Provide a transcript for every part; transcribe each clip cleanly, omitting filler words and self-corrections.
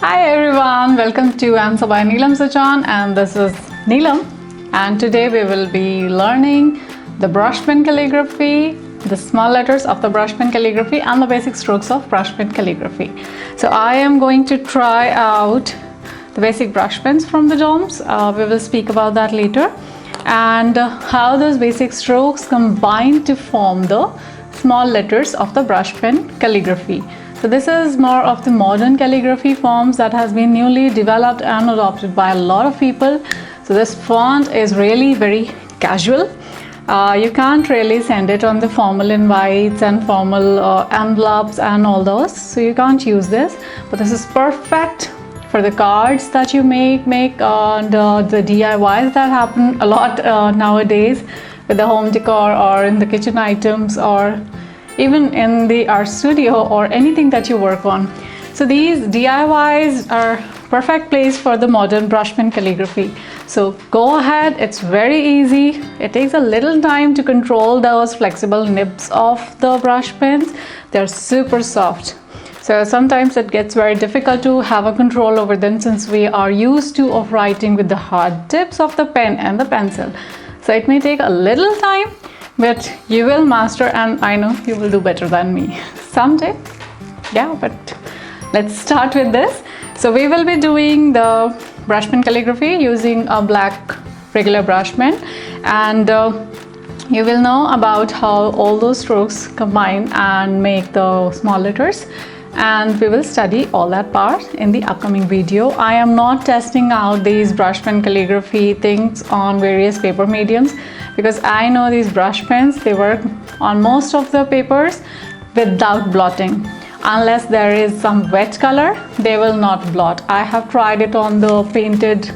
Hi everyone, welcome to Answer by Neelam Sachan, and this is Neelam, and today we will be learning the brush pen calligraphy, the small letters of the brush pen calligraphy and the basic strokes of brush pen calligraphy. So I am going to try out the basic brush pens from the DOMs. We will speak about that later, and how those basic strokes combine to form the small letters of the brush pen calligraphy. So this is more of the modern calligraphy forms that has been newly developed and adopted by a lot of people. So this font is really very casual. You can't really send it on the formal invites and formal envelopes and all those. So you can't use this. But this is perfect for the cards that you make and the DIYs that happen a lot nowadays with the home decor or in the kitchen items or even in the art studio or anything that you work on. So these DIYs are perfect place for the modern brush pen calligraphy. So go ahead, it's very easy. It takes a little time to control those flexible nibs of the brush pens. They're super soft. So sometimes it gets very difficult to have a control over them since we are used to of writing with the hard tips of the pen and the pencil. So it may take a little time, but you will master, and I know you will do better than me someday. Yeah, but let's start with this. So we will be doing the brush pen calligraphy using a black regular brush pen, and you will know about how all those strokes combine and make the small letters, and we will study all that part in the upcoming video. I am not testing out these brush pen calligraphy things on various paper mediums because I know these brush pens, they work on most of the papers without blotting. Unless there is some wet color, they will not blot. I have tried it on the painted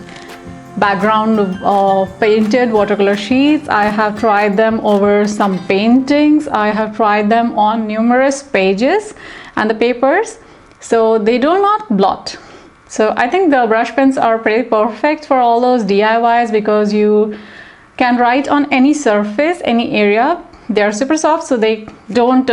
background of painted watercolor sheets. I have tried them over some paintings. I have tried them on numerous pages and the papers, so they do not blot. So I think the brush pens are pretty perfect for all those DIYs because you can write on any surface, any area. They are super soft, so they don't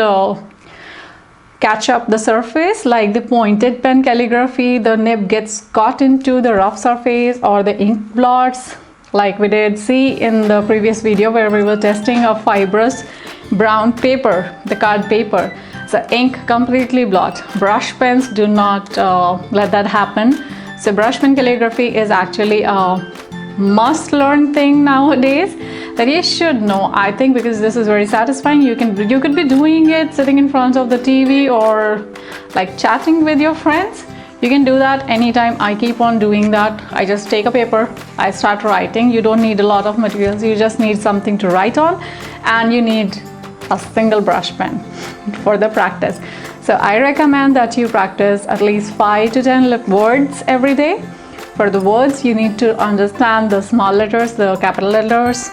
catch up the surface like the pointed pen calligraphy. The nib gets caught into the rough surface or the ink blots, like we did see in the previous video where we were testing a fibrous brown paper, the card paper. So ink completely blot. Brush pens do not let that happen. So brush pen calligraphy is actually a must learn thing nowadays that you should know, I think, because this is very satisfying. You could be doing it sitting in front of the TV or like chatting with your friends. You can do that anytime. I keep on doing that. I just take a paper, I start writing. You don't need a lot of materials, you just need something to write on, and you need a single brush pen for the practice. So I recommend that you practice at least 5 to 10 words every day. For the words, you need to understand the small letters, the capital letters,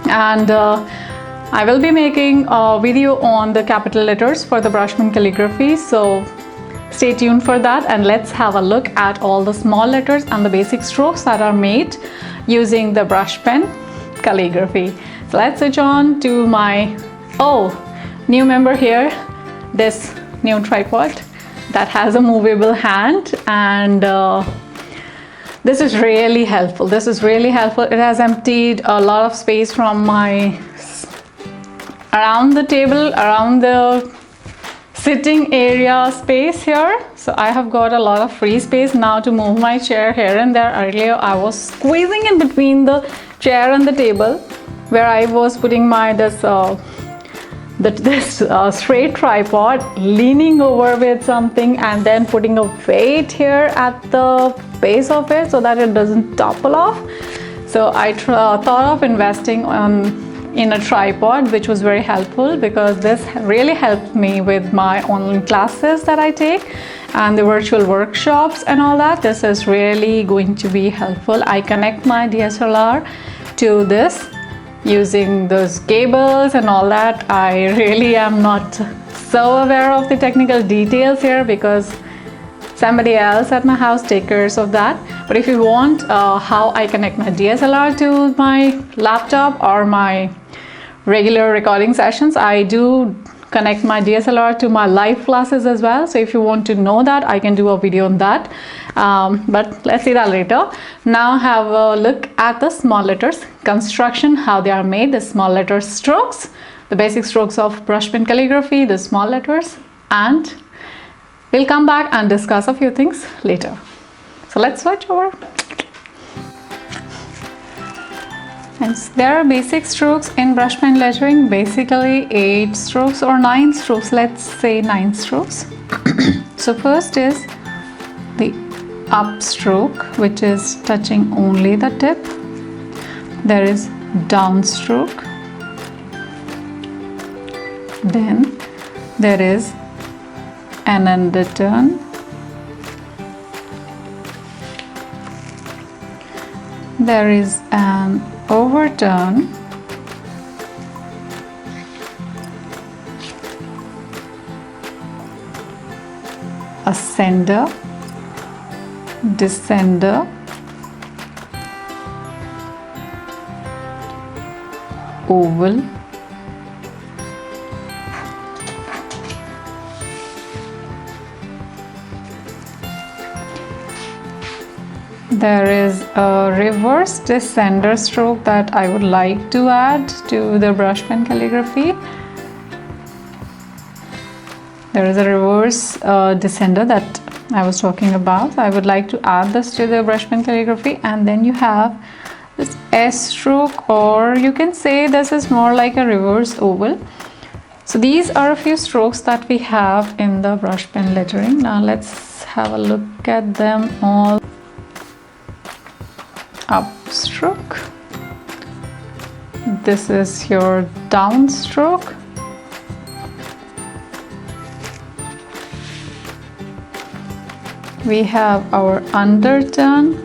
and I will be making a video on the capital letters for the brush pen calligraphy, so stay tuned for that, and let's have a look at all the small letters and the basic strokes that are made using the brush pen calligraphy. So let's switch on to my new member here, this new tripod that has a movable hand, and this is really helpful. This is really helpful. It has emptied a lot of space from my around the table, around the sitting area space here. So I have got a lot of free space now to move my chair here and there. Earlier I was squeezing in between the chair and the table where I was putting my this straight tripod, leaning over with something and then putting a weight here at the base of it so that it doesn't topple off. So I thought of investing in a tripod, which was very helpful because this really helped me with my online classes that I take and the virtual workshops and all that. This is really going to be helpful. I connect my DSLR to this using those cables and all that. I really am not so aware of the technical details here because somebody else at my house takes care of that. But if you want how I connect my DSLR to my laptop or my regular recording sessions, I do connect my DSLR to my live classes as well. So if you want to know that, I can do a video on that. But let's see that later. Now have a look at the small letters construction, how they are made, the small letter strokes, the basic strokes of brush pen calligraphy, the small letters, and we'll come back and discuss a few things later. So let's switch over. And there are basic strokes in brush pen lettering, basically 8 strokes or 9 strokes, let's say 9 strokes. So first is the up stroke, which is touching only the tip. There is down stroke. Then there is an underturn. There is an overturn. Ascender, descender, oval, there is a reverse descender stroke that I would like to add to the brush pen calligraphy. There is a reverse descender that I was talking about. I would like to add this to the brush pen calligraphy. And then you have this S stroke, or you can say this is more like a reverse oval. So these are a few strokes that we have in the brush pen lettering. Now let's have a look at them all. Up stroke. This is your down stroke. We have our underturn.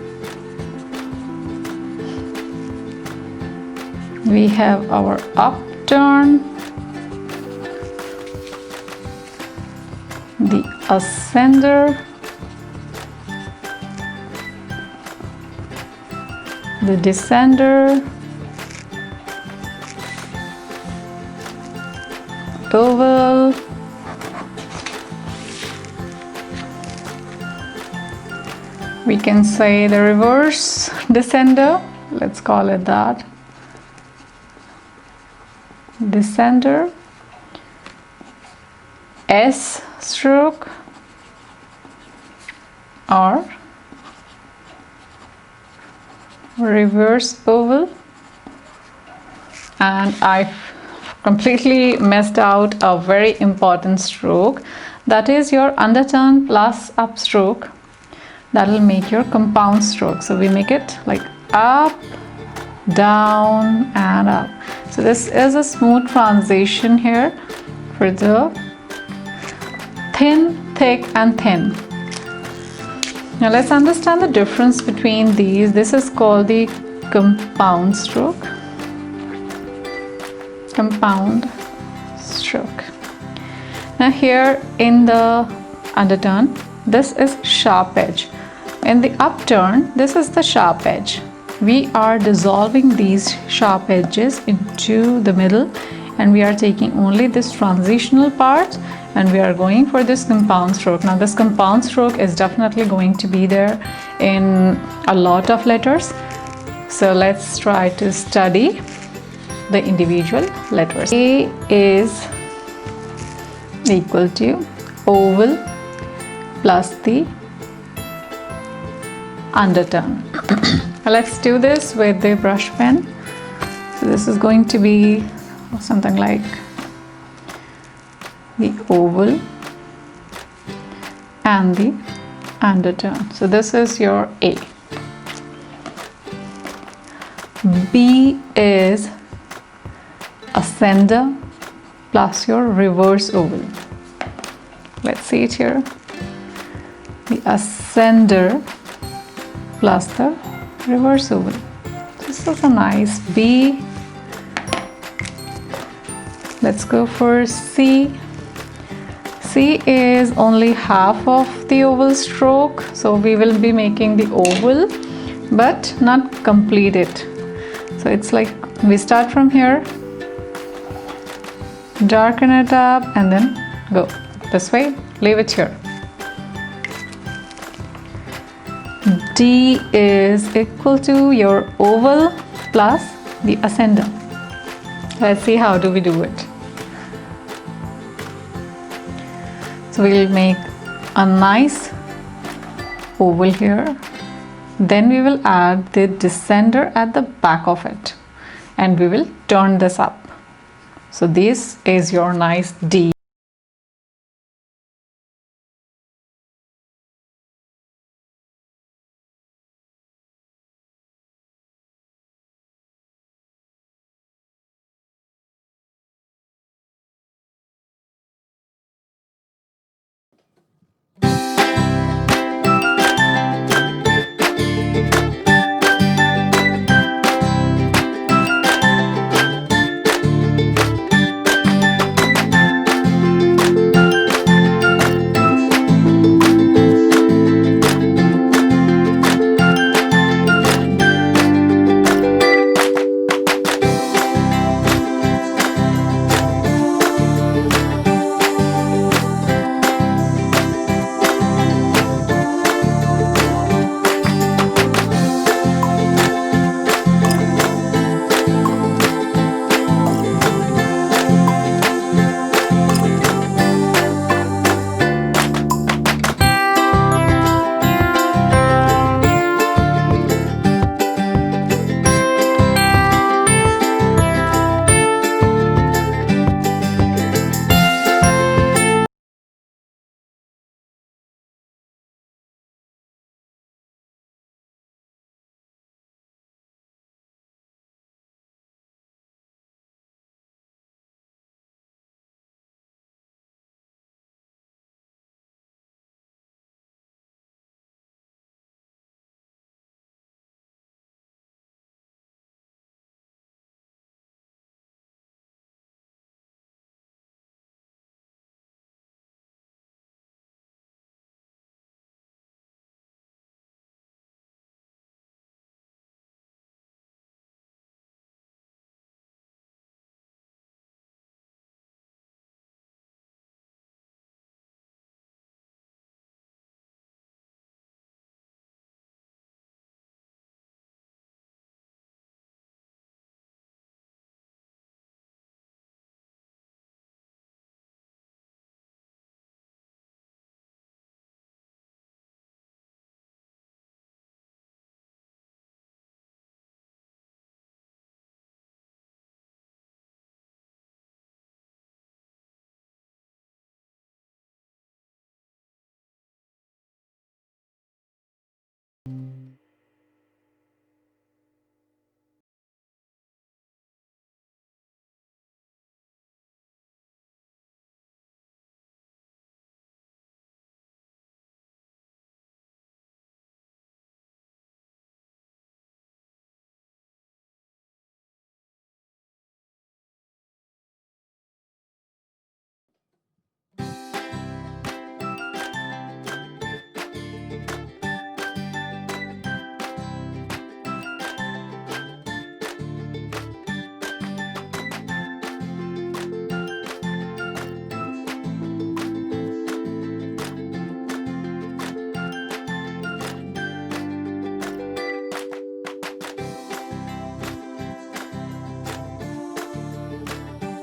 We have our upturn. The ascender. The descender, oval, we can say the reverse descender, let's call it that, descender, S stroke, or reverse oval. And I've completely messed out a very important stroke, that is your underturn plus up stroke. That will make your compound stroke. So we make it like up, down and up. So this is a smooth transition here for the thin, thick and thin. Now let's understand the difference between these. This is called the compound stroke. Compound stroke. Now here in the underturn, this is sharp edge. In the upturn, this is the sharp edge. We are dissolving these sharp edges into the middle, and we are taking only this transitional part, and we are going for this compound stroke. Now this compound stroke is definitely going to be there in a lot of letters. So let's try to study the individual letters. A is equal to oval plus the underturn. Let's do this with the brush pen. So this is going to be something like the oval and the underturn. So this is your A. B is ascender plus your reverse oval. Let's see it here. The ascender plus the reverse oval. This is a nice B. Let's go for C. C is only half of the oval stroke, so we will be making the oval but not complete it. So it's like we start from here darken it up, and then go this way, leave it here. D is equal to your oval plus the ascender. Let's see how do we do it. So we'll make a nice oval here. Then we will add the descender at the back of it, and we will turn this up. So this is your nice D.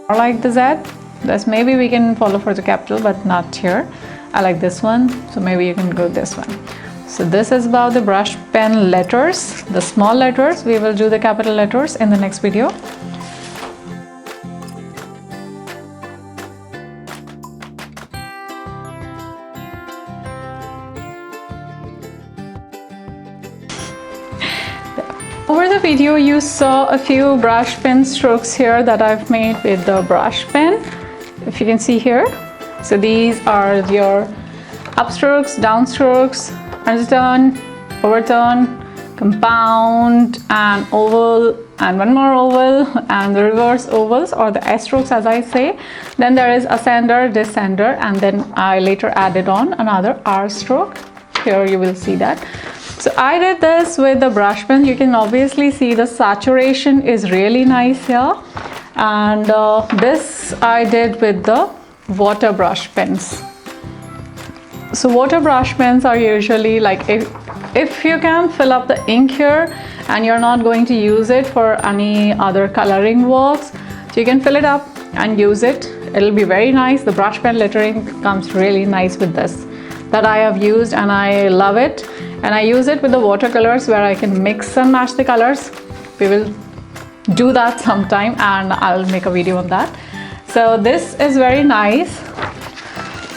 Or like the Z, that's maybe we can follow for the capital, but not here. I like this one, so maybe you can go this one. So this is about the brush pen letters, the small letters. We will do the capital letters in the next video. Over the video you saw a few brush pen strokes here that I've made with the brush pen, if you can see here. So these are your upstrokes, downstrokes, underturn, overturn, compound, and oval, and one more oval, and the reverse ovals or the S strokes as I say. Then there is ascender, descender, and then I later added on another R stroke. Here you will see that. So I did this with the brush pen. You can obviously see the saturation is really nice here, and this I did with the water brush pens. So water brush pens are usually like, if you can fill up the ink here and you're not going to use it for any other coloring works, so you can fill it up and use it. It'll be very nice. The brush pen lettering comes really nice with this, that I have used and I love it. And I use it with the watercolors where I can mix and match the colors. We will do that sometime and I'll make a video on that. So this is very nice.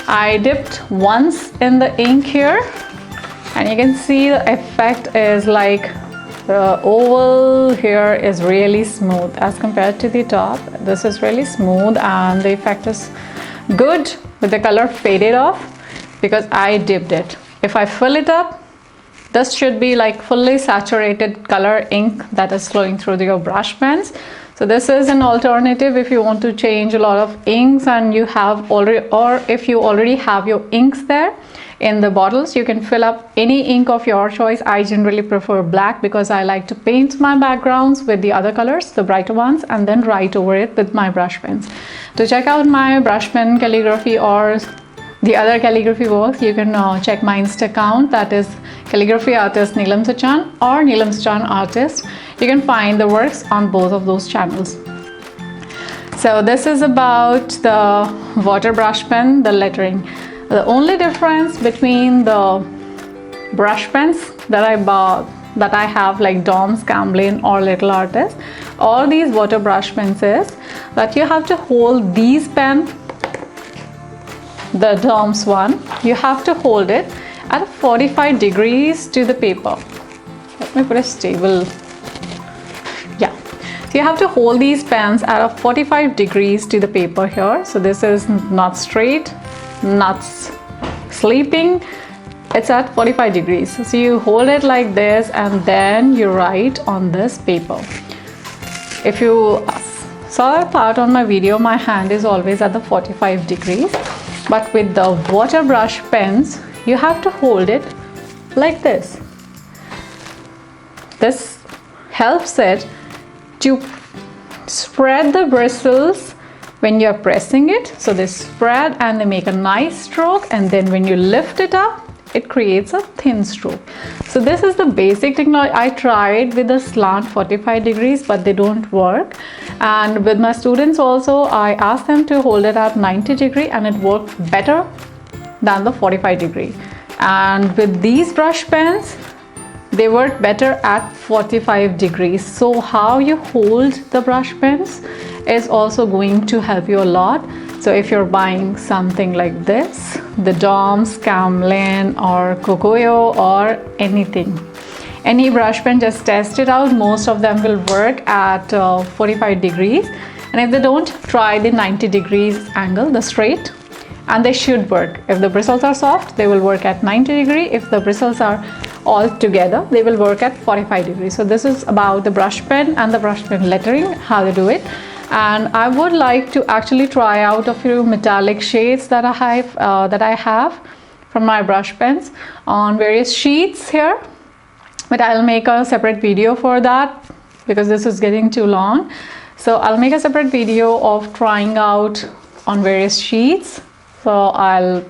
I dipped once in the ink here and you can see the effect is like the oval here is really smooth as compared to the top. This is really smooth and the effect is good, but the color faded off because I dipped it. If I fill it up, this should be like fully saturated color ink that is flowing through your brush pens. So this is an alternative if you want to change a lot of inks and you have already, or if you already have your inks there in the bottles, you can fill up any ink of your choice. I generally prefer black because I like to paint my backgrounds with the other colors, the brighter ones, and then write over it with my brush pens. To check out my brush pen calligraphy or the other calligraphy works, you can check my Insta account, that is calligraphy artist Neelam Sachan or Neelam Sachan artist. You can find the works on both of those channels. So this is about the water brush pen, the lettering. The only difference between the brush pens that I bought, that I have like Dom's, Camlin or Little Artist, all these water brush pens is that you have to hold these pen, the Dom's one, you have to hold it at 45 degrees to the paper. Let me put a stable. Yeah, so you have to hold these pens at a 45 degrees to the paper here. So this is not straight, not sleeping, it's at 45 degrees. So you hold it like this and then you write on this paper. If you saw a part on my video, my hand is always at the 45 degrees. But with the water brush pens, you have to hold it like this. This helps it to spread the bristles when you're pressing it. So they spread and they make a nice stroke, and then when you lift it up, it creates a thin stroke. So this is the basic technology. I tried with the slant 45 degrees, but they don't work. And with my students also, I asked them to hold it at 90 degree and it worked better than the 45 degree. And with these brush pens, they work better at 45 degrees. So how you hold the brush pens is also going to help you a lot. So if you're buying something like this, the Dom's, Camlin or Cocoyo or anything, any brush pen, just test it out. Most of them will work at 45 degrees. And if they don't, try the 90 degrees angle, the straight, and they should work. If the bristles are soft, they will work at 90 degrees. If the bristles are all together, they will work at 45 degrees. So this is about the brush pen and the brush pen lettering, how to do it. And I would like to actually try out a few metallic shades that I have from my brush pens on various sheets here, but I'll make a separate video for that because this is getting too long. So I'll make a separate video of trying out on various sheets. So I'll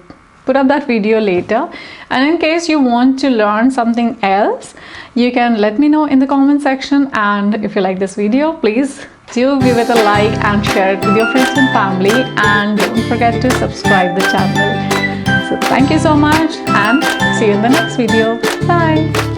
put up that video later. And in case you want to learn something else, you can let me know in the comment section. And if you like this video, please do give it a like and share it with your friends and family, and don't forget to subscribe the channel. So thank you so much and see you in the next video. Bye.